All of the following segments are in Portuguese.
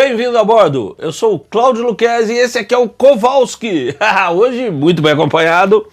Bem-vindo a bordo, eu sou o Cláudio Luquezzi e esse aqui é o Kowalski, hoje muito bem acompanhado,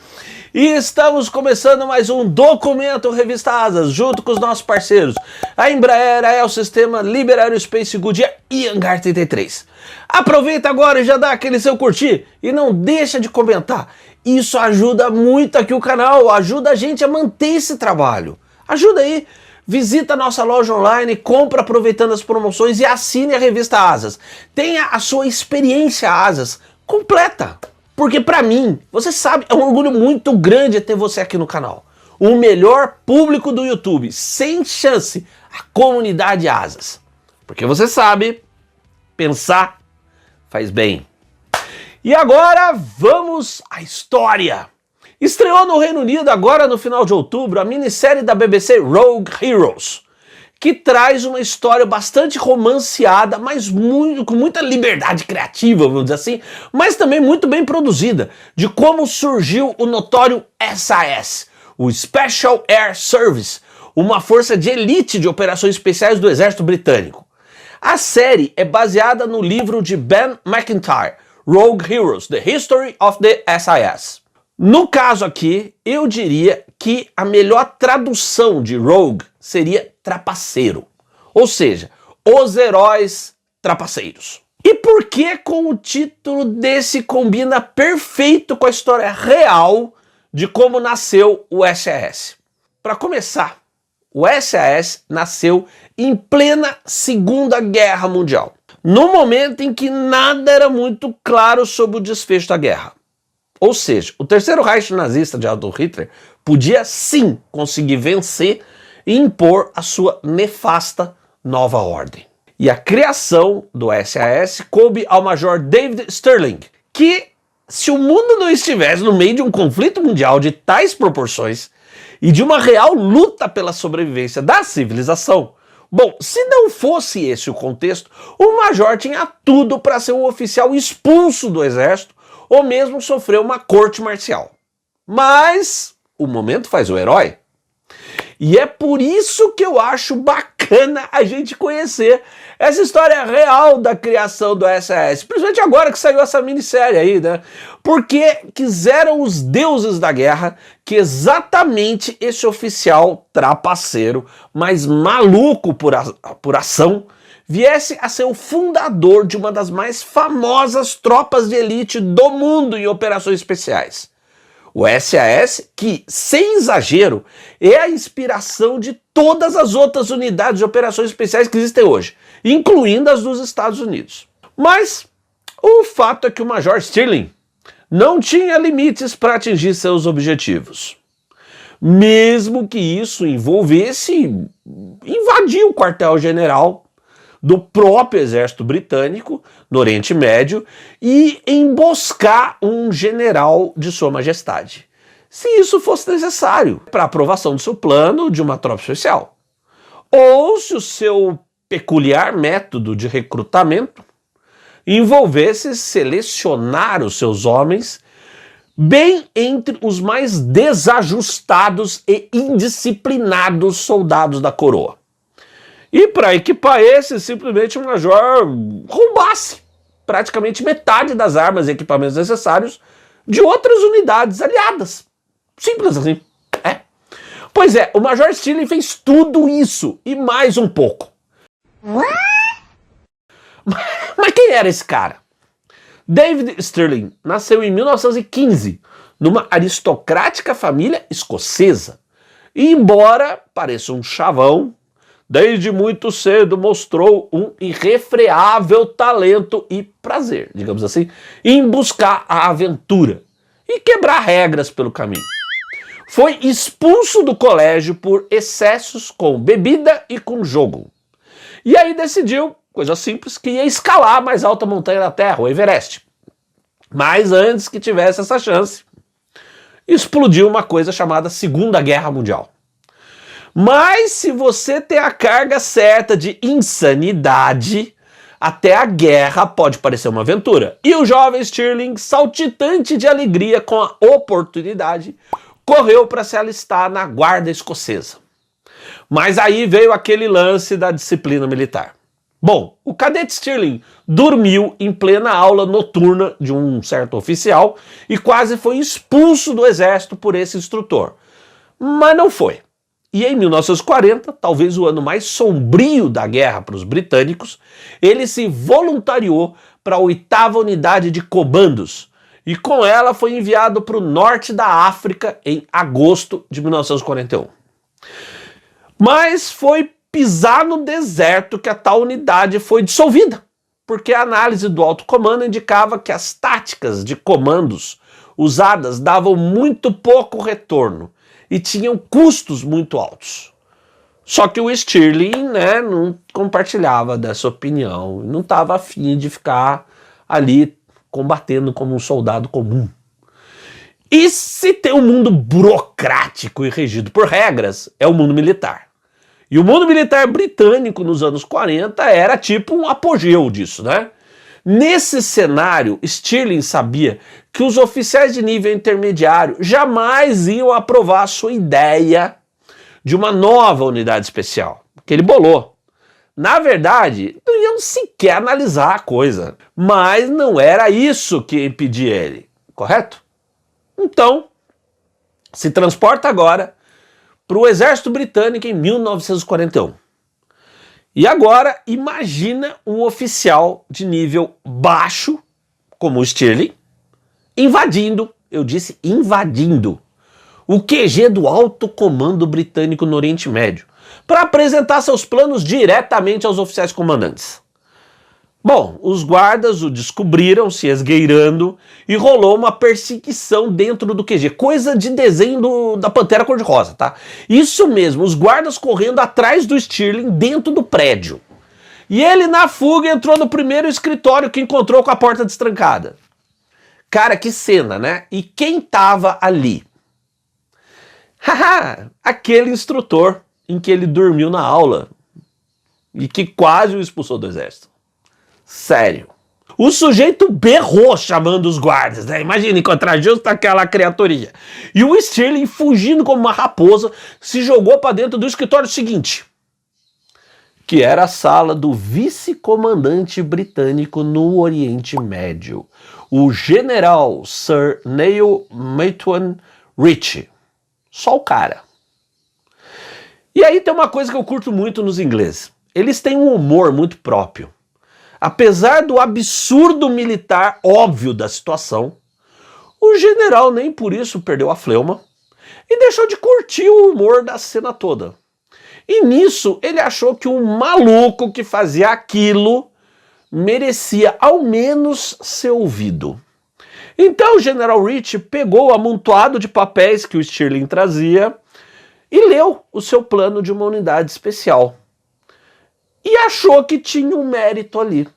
e estamos começando mais um Documento Revista Asas, junto com os nossos parceiros, a Embraer, a Elsistema, Liber Aerospace, Goodyear e Hangar 33. Aproveita agora e já dá aquele seu curtir, e não deixa de comentar, isso ajuda muito aqui o canal, ajuda a gente a manter esse trabalho, ajuda aí. Visita a nossa loja online, compra aproveitando as promoções e assine a revista Asas. Tenha a sua experiência Asas completa. Porque pra mim, você sabe, é um orgulho muito grande ter você aqui no canal. O melhor público do YouTube, sem chance, a comunidade Asas. Porque você sabe, pensar faz bem. E agora vamos à história. Estreou no Reino Unido agora no final de outubro a minissérie da BBC Rogue Heroes, que traz uma história bastante romanceada, mas com muita liberdade criativa, vamos dizer assim, mas também muito bem produzida, de como surgiu o notório SAS, o Special Air Service, uma força de elite de operações especiais do exército britânico. A série é baseada no livro de Ben Macintyre, Rogue Heroes, The History of the SAS. No caso aqui, eu diria que a melhor tradução de Rogue seria trapaceiro. Ou seja, os heróis trapaceiros. E por que com o título desse combina perfeito com a história real de como nasceu o SAS? Para começar, o SAS nasceu em plena Segunda Guerra Mundial. No momento em que nada era muito claro sobre o desfecho da guerra. Ou seja, o Terceiro Reich nazista de Adolf Hitler podia sim conseguir vencer e impor a sua nefasta nova ordem. E a criação do SAS coube ao Major David Stirling, que, se o mundo não estivesse no meio de um conflito mundial de tais proporções e de uma real luta pela sobrevivência da civilização, bom, se não fosse esse o contexto, o Major tinha tudo para ser um oficial expulso do exército ou mesmo sofreu uma corte marcial. Mas o momento faz o herói. E é por isso que eu acho bacana a gente conhecer essa história real da criação do SAS. Principalmente agora que saiu essa minissérie aí, né? Porque quiseram os deuses da guerra que exatamente esse oficial trapaceiro, mas maluco por ação, viesse a ser o fundador de uma das mais famosas tropas de elite do mundo em operações especiais. O SAS, que, sem exagero, é a inspiração de todas as outras unidades de operações especiais que existem hoje, incluindo as dos Estados Unidos. Mas o fato é que o Major Stirling não tinha limites para atingir seus objetivos. Mesmo que isso envolvesse invadir o quartel-general do próprio exército britânico no Oriente Médio e emboscar um general de Sua Majestade, se isso fosse necessário para a aprovação do seu plano de uma tropa especial. Ou se o seu peculiar método de recrutamento envolvesse selecionar os seus homens bem entre os mais desajustados e indisciplinados soldados da coroa. E para equipar esse, simplesmente o Major roubasse praticamente metade das armas e equipamentos necessários de outras unidades aliadas. Simples assim. É. Pois é, o Major Stirling fez tudo isso e mais um pouco. Mas quem era esse cara? David Stirling nasceu em 1915 numa aristocrática família escocesa. E embora pareça um chavão, desde muito cedo mostrou um irrefreável talento e prazer, digamos assim, em buscar a aventura e quebrar regras pelo caminho. Foi expulso do colégio por excessos com bebida e com jogo. E aí decidiu, coisa simples, que ia escalar a mais alta montanha da Terra, o Everest. Mas antes que tivesse essa chance, explodiu uma coisa chamada Segunda Guerra Mundial. Mas se você tem a carga certa de insanidade, até a guerra pode parecer uma aventura. E o jovem Stirling, saltitante de alegria com a oportunidade, correu para se alistar na guarda escocesa. Mas aí veio aquele lance da disciplina militar. Bom, o cadete Stirling dormiu em plena aula noturna de um certo oficial e quase foi expulso do exército por esse instrutor. Mas não foi. E em 1940, talvez o ano mais sombrio da guerra para os britânicos, ele se voluntariou para a 8ª Unidade de Comandos e com ela foi enviado para o norte da África em agosto de 1941. Mas foi pisar no deserto que a tal unidade foi dissolvida, porque a análise do alto comando indicava que as táticas de comandos usadas davam muito pouco retorno e tinham custos muito altos. Só que o Stirling, né, não compartilhava dessa opinião, não estava afim de ficar ali combatendo como um soldado comum. E se tem um mundo burocrático e regido por regras, é o mundo militar. E o mundo militar britânico nos anos 40 era tipo um apogeu disso, né? Nesse cenário, Stirling sabia que os oficiais de nível intermediário jamais iam aprovar a sua ideia de uma nova unidade especial, que ele bolou. Na verdade, não iam sequer analisar a coisa, mas não era isso que impedia ele, correto? Então, se transporta agora para o exército britânico em 1941. E agora, imagina um oficial de nível baixo, como o Stirling, invadindo, eu disse invadindo, o QG do alto comando britânico no Oriente Médio, para apresentar seus planos diretamente aos oficiais comandantes. Bom, os guardas o descobriram se esgueirando e rolou uma perseguição dentro do QG, coisa de desenho da Pantera Cor-de-Rosa, tá? Isso mesmo, os guardas correndo atrás do Stirling dentro do prédio. E ele na fuga entrou no primeiro escritório que encontrou com a porta destrancada. Cara, que cena, né? E quem tava ali? Haha, aquele instrutor em que ele dormiu na aula e que quase o expulsou do exército. Sério. O sujeito berrou chamando os guardas, né? Imagina encontrar justo aquela criaturinha. E o Stirling, fugindo como uma raposa, se jogou para dentro do escritório seguinte, que era a sala do vice-comandante britânico no Oriente Médio, o general Sir Neil Maitland Ritchie. Só o cara. E aí tem uma coisa que eu curto muito nos ingleses. Eles têm um humor muito próprio. Apesar do absurdo militar óbvio da situação, o general nem por isso perdeu a fleuma e deixou de curtir o humor da cena toda. E nisso ele achou que um maluco que fazia aquilo merecia ao menos ser ouvido. Então o general Ritchie pegou o amontoado de papéis que o Stirling trazia e leu o seu plano de uma unidade especial. E achou que tinha um mérito ali.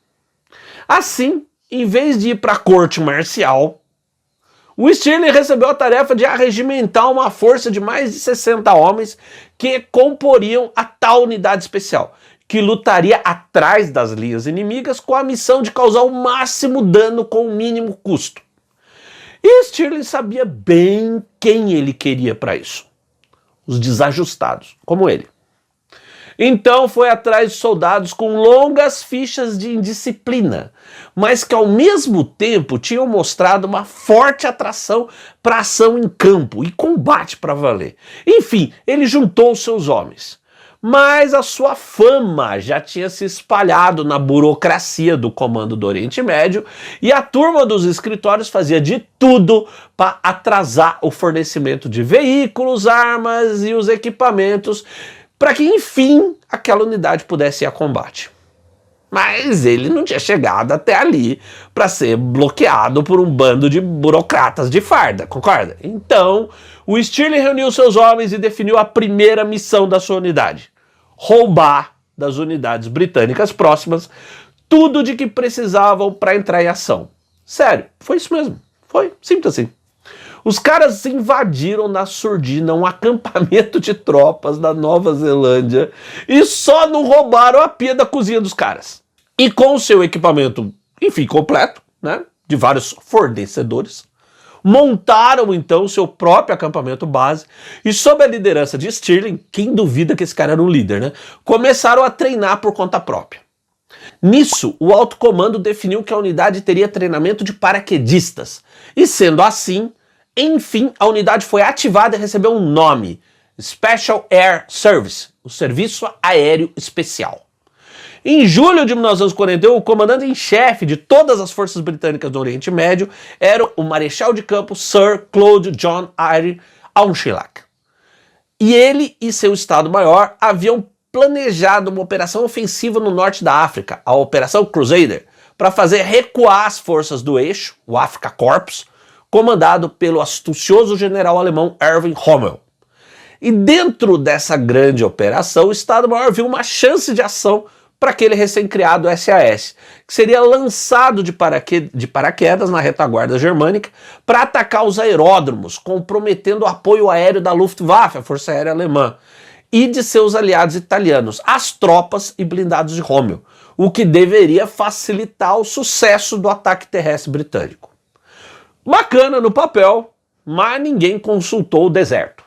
Assim, em vez de ir para a corte marcial, o Stirling recebeu a tarefa de arregimentar uma força de mais de 60 homens que comporiam a tal unidade especial, que lutaria atrás das linhas inimigas com a missão de causar o máximo dano com o mínimo custo. E Stirling sabia bem quem ele queria para isso. Os desajustados, como ele. Então foi atrás de soldados com longas fichas de indisciplina, mas que ao mesmo tempo tinham mostrado uma forte atração para ação em campo e combate para valer. Enfim, ele juntou os seus homens. Mas a sua fama já tinha se espalhado na burocracia do Comando do Oriente Médio e a turma dos escritórios fazia de tudo para atrasar o fornecimento de veículos, armas e os equipamentos para que, enfim, aquela unidade pudesse ir a combate. Mas ele não tinha chegado até ali para ser bloqueado por um bando de burocratas de farda, concorda? Então, o Stirling reuniu seus homens e definiu a primeira missão da sua unidade: roubar das unidades britânicas próximas tudo de que precisavam para entrar em ação. Sério, foi isso mesmo. Foi simples assim. Os caras invadiram na surdina um acampamento de tropas da Nova Zelândia e só não roubaram a pia da cozinha dos caras. E com o seu equipamento, enfim, completo, né, de vários fornecedores, montaram então seu próprio acampamento base e, sob a liderança de Stirling, quem duvida que esse cara era um líder, né, começaram a treinar por conta própria. Nisso, o alto comando definiu que a unidade teria treinamento de paraquedistas. E sendo assim, enfim, a unidade foi ativada e recebeu um nome: Special Air Service, o Serviço Aéreo Especial. Em julho de 1941, o comandante-em-chefe de todas as forças britânicas do Oriente Médio era o Marechal de Campo Sir Claude John Eyre Auchinleck. E ele e seu Estado-Maior haviam planejado uma operação ofensiva no norte da África, a Operação Crusader, para fazer recuar as forças do eixo, o Afrika Korps, comandado pelo astucioso general alemão Erwin Rommel. E dentro dessa grande operação, o Estado-Maior viu uma chance de ação para aquele recém-criado SAS, que seria lançado de paraquedas na retaguarda germânica para atacar os aeródromos, comprometendo o apoio aéreo da Luftwaffe, a Força Aérea Alemã, e de seus aliados italianos, as tropas e blindados de Rommel, o que deveria facilitar o sucesso do ataque terrestre britânico. Bacana no papel, mas ninguém consultou o deserto.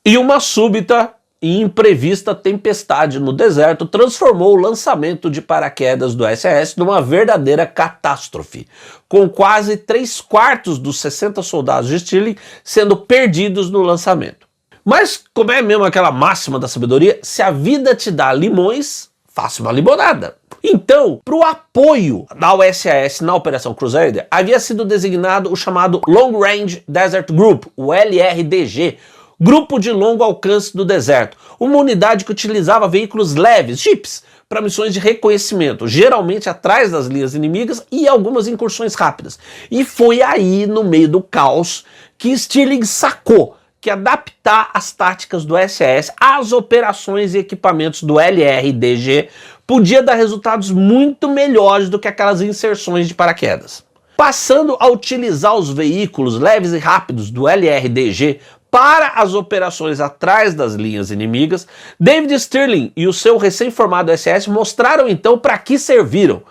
E uma súbita e imprevista tempestade no deserto transformou o lançamento de paraquedas do SAS numa verdadeira catástrofe, com quase 3/4 dos 60 soldados de Stirling sendo perdidos no lançamento. Mas, como é mesmo aquela máxima da sabedoria, se a vida te dá limões, faça uma limonada. Então, para o apoio da SAS na Operação Crusader, havia sido designado o chamado Long Range Desert Group, o LRDG, Grupo de Longo Alcance do Deserto, uma unidade que utilizava veículos leves, jeeps, para missões de reconhecimento, geralmente atrás das linhas inimigas e algumas incursões rápidas. E foi aí, no meio do caos, que Stirling sacou que adaptar as táticas do SAS às operações e equipamentos do LRDG podia dar resultados muito melhores do que aquelas inserções de paraquedas. Passando a utilizar os veículos leves e rápidos do LRDG para as operações atrás das linhas inimigas, David Stirling e o seu recém-formado SAS mostraram então para que serviram,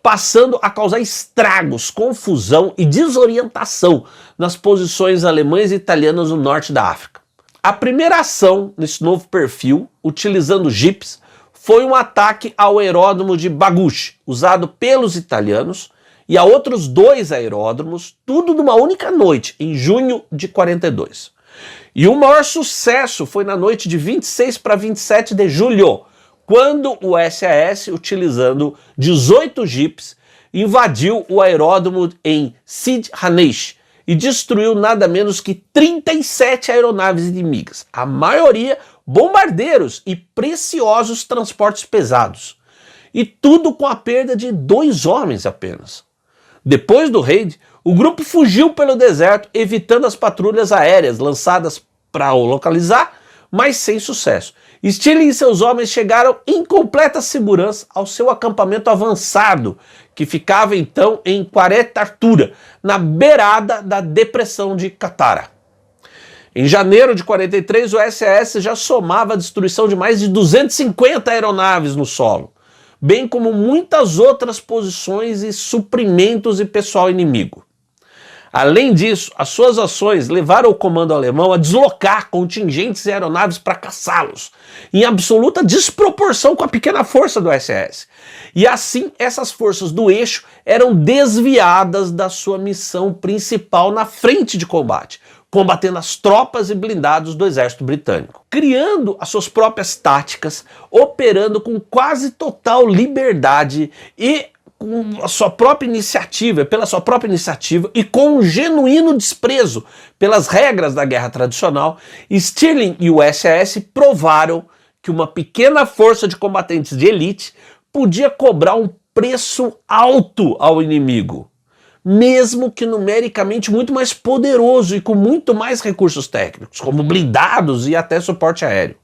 passando a causar estragos, confusão e desorientação nas posições alemãs e italianas no norte da África. A primeira ação nesse novo perfil, utilizando jipes, foi um ataque ao aeródromo de Bagush, usado pelos italianos, e a outros 2 aeródromos, tudo numa única noite, em junho de 42. E o maior sucesso foi na noite de 26 para 27 de julho, quando o SAS, utilizando 18 jipes, invadiu o aeródromo em Sid Hanesh e destruiu nada menos que 37 aeronaves inimigas, a maioria bombardeiros e preciosos transportes pesados. E tudo com a perda de 2 homens apenas. Depois do raid, o grupo fugiu pelo deserto, evitando as patrulhas aéreas lançadas para o localizar, mas sem sucesso. Stirling e seus homens chegaram em completa segurança ao seu acampamento avançado, que ficava então em Quaret Artura, na beirada da depressão de Katara. Em janeiro de 43, o SAS já somava a destruição de mais de 250 aeronaves no solo, bem como muitas outras posições e suprimentos e pessoal inimigo. Além disso, as suas ações levaram o comando alemão a deslocar contingentes e aeronaves para caçá-los, em absoluta desproporção com a pequena força do SAS. E assim, essas forças do eixo eram desviadas da sua missão principal na frente de combate, combatendo as tropas e blindados do exército britânico, criando as suas próprias táticas, operando com quase total liberdade e com a sua própria iniciativa, pela sua própria iniciativa e com um genuíno desprezo pelas regras da guerra tradicional. Stirling e o SAS provaram que uma pequena força de combatentes de elite podia cobrar um preço alto ao inimigo, mesmo que numericamente muito mais poderoso e com muito mais recursos técnicos, como blindados e até suporte aéreo.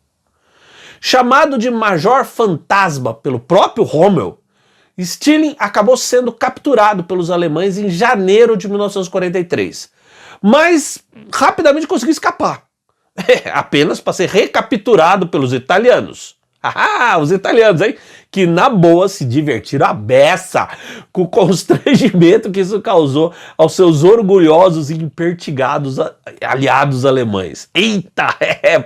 Chamado de Major Fantasma pelo próprio Rommel, Stirling acabou sendo capturado pelos alemães em janeiro de 1943, mas rapidamente conseguiu escapar, apenas para ser recapturado pelos italianos. Ah, os italianos, hein? Que na boa se divertiram a beça com o constrangimento que isso causou aos seus orgulhosos e impertigados aliados alemães. Eita,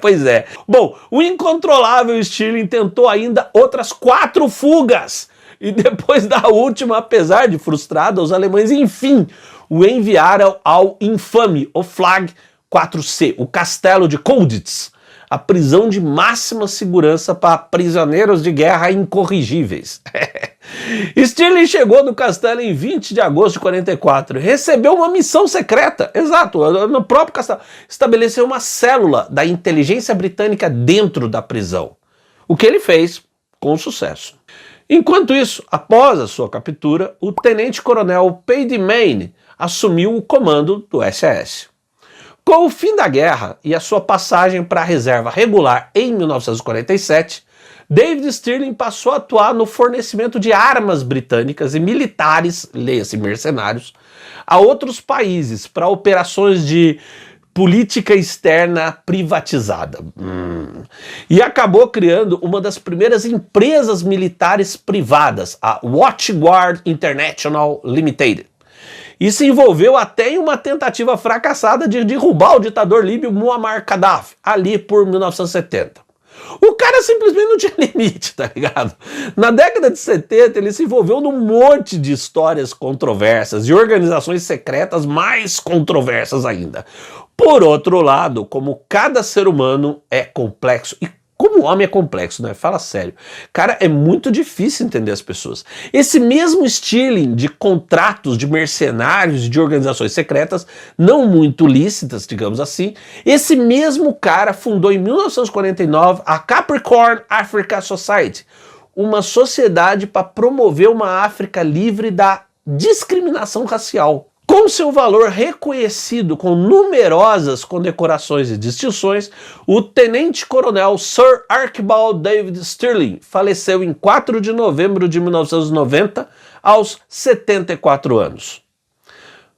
pois é. Bom, o incontrolável Stirling tentou ainda outras 4 fugas E depois da última, apesar de frustrada, os alemães, enfim, o enviaram ao infame, o Flag 4C, o castelo de Colditz, a prisão de máxima segurança para prisioneiros de guerra incorrigíveis. Stirling chegou no castelo em 20 de agosto de 44 e recebeu uma missão secreta, exato, no próprio castelo, estabeleceu uma célula da inteligência britânica dentro da prisão, o que ele fez com sucesso. Enquanto isso, após a sua captura, o tenente-coronel Paddy Mayne assumiu o comando do SS. Com o fim da guerra e a sua passagem para a reserva regular em 1947, David Stirling passou a atuar no fornecimento de armas britânicas e militares, leia-se mercenários, a outros países para operações de política externa privatizada. E acabou criando uma das primeiras empresas militares privadas, a Watchguard International Limited. E se envolveu até em uma tentativa fracassada de derrubar o ditador líbio Muammar Gaddafi, ali por 1970. O cara simplesmente não tinha limite, tá ligado? Na década de 70 ele se envolveu num monte de histórias controversas e organizações secretas mais controversas ainda. Por outro lado, como cada ser humano é complexo e como o homem é complexo, né? Fala sério. Cara, é muito difícil entender as pessoas. Esse mesmo Stirling de contratos de mercenários e de organizações secretas, não muito lícitas, digamos assim, esse mesmo cara fundou em 1949 a Capricorn Africa Society, uma sociedade para promover uma África livre da discriminação racial. Com seu valor reconhecido com numerosas condecorações e distinções, o tenente-coronel Sir Archibald David Stirling faleceu em 4 de novembro de 1990, aos 74 anos.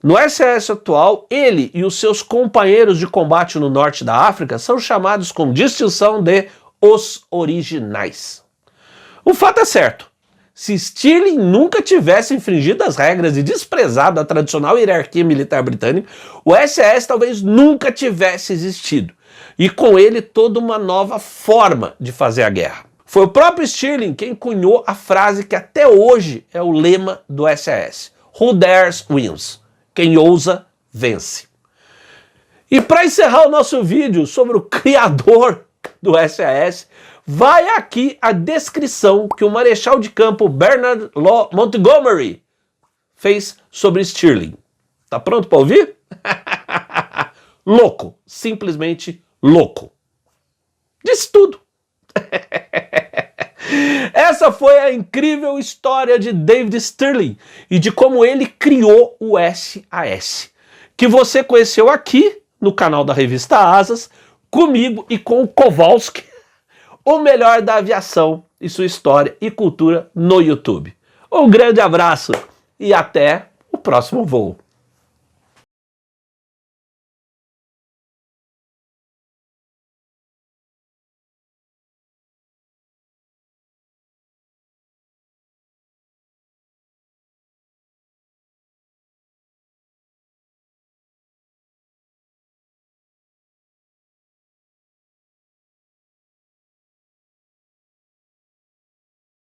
No SS atual, ele e os seus companheiros de combate no norte da África são chamados com distinção de os originais. O fato é certo. Se Stirling nunca tivesse infringido as regras e desprezado a tradicional hierarquia militar britânica, o SS talvez nunca tivesse existido. E com ele toda uma nova forma de fazer a guerra. Foi o próprio Stirling quem cunhou a frase que até hoje é o lema do SS. Who dares wins. Quem ousa, vence. E para encerrar o nosso vídeo sobre o criador do SAS, vai aqui a descrição que o marechal de campo Bernard Law Montgomery fez sobre Stirling. Tá pronto para ouvir? Louco, simplesmente louco. Disse tudo. Essa foi a incrível história de David Stirling e de como ele criou o SAS, que você conheceu aqui no canal da revista Asas, comigo e com o Kowalski, o melhor da aviação e sua história e cultura no YouTube. Um grande abraço e até o próximo voo.